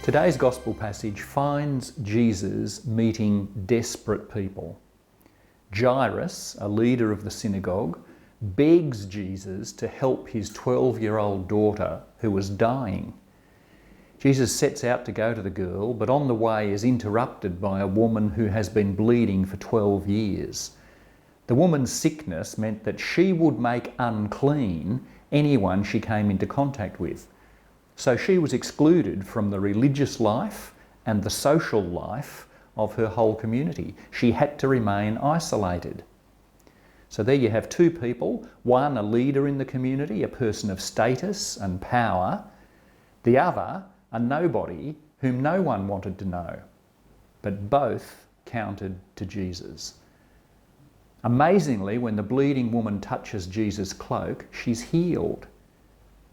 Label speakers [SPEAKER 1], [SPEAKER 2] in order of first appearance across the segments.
[SPEAKER 1] Today's Gospel passage finds Jesus meeting desperate people. Jairus, a leader of the synagogue, begs Jesus to help his 12-year-old daughter who was dying. Jesus sets out to go to the girl, but on the way is interrupted by a woman who has been bleeding for 12 years. The woman's sickness meant that she would make unclean anyone she came into contact with. So she was excluded from the religious life and the social life of her whole community. She had to remain isolated. So there you have two people, one a leader in the community, a person of status and power, the other a nobody whom no one wanted to know, but both counted to Jesus. Amazingly, when the bleeding woman touches Jesus' cloak, she's healed.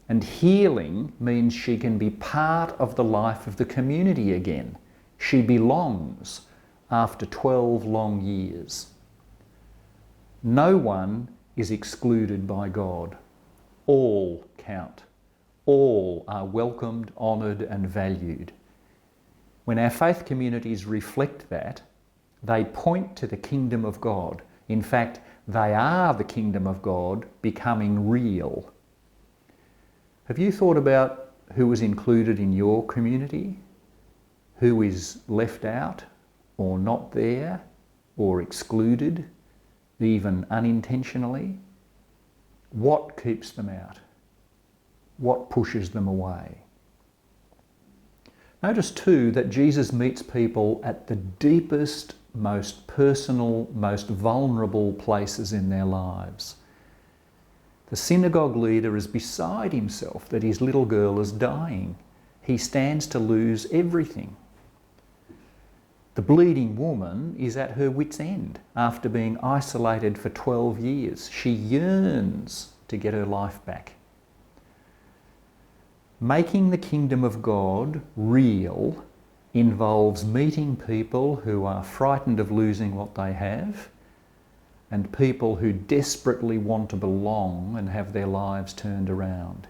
[SPEAKER 1] And healing means she can be part of the life of the community again. She belongs after 12 long years. No one is excluded by God. All count. All are welcomed, honoured and valued. When our faith communities reflect that, they point to the kingdom of God. In fact, they are the kingdom of God becoming real. Have you thought about who is included in your community? Who is left out or not there or excluded, even unintentionally? What keeps them out? What pushes them away? Notice too that Jesus meets people at the deepest, most personal, most vulnerable places in their lives. The synagogue leader is beside himself that his little girl is dying. He stands to lose everything. The bleeding woman is at her wit's end after being isolated for 12 years. She yearns to get her life back. Making the kingdom of God real involves meeting people who are frightened of losing what they have, and people who desperately want to belong and have their lives turned around.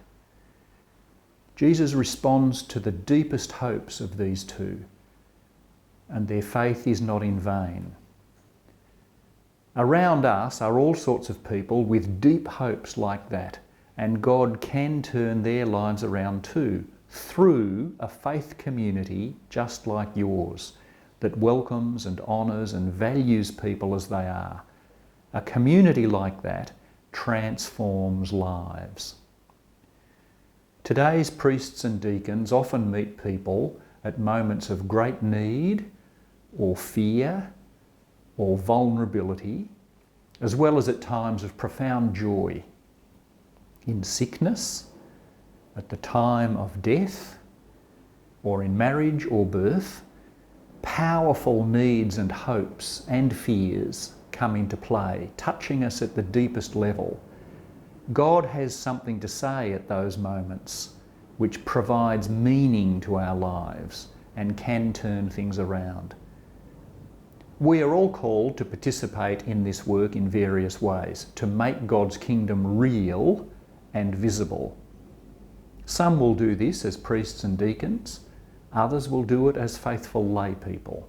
[SPEAKER 1] Jesus responds to the deepest hopes of these two, and their faith is not in vain. Around us are all sorts of people with deep hopes like that, and God can turn their lives around too, through a faith community just like yours, that welcomes and honours and values people as they are. A community like that transforms lives. Today's priests and deacons often meet people at moments of great need or fear or vulnerability, as well as at times of profound joy. In sickness, at the time of death, or in marriage or birth, powerful needs and hopes and fears come into play, touching us at the deepest level. God has something to say at those moments which provides meaning to our lives and can turn things around. We are all called to participate in this work in various ways, to make God's kingdom real and visible. Some will do this as priests and deacons, others will do it as faithful lay people.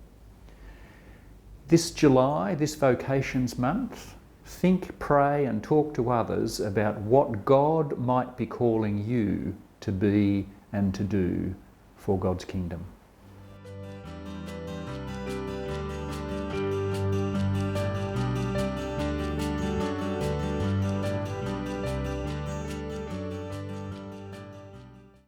[SPEAKER 1] This July, this Vocations month, think, pray and talk to others about what God might be calling you to be and to do for God's kingdom.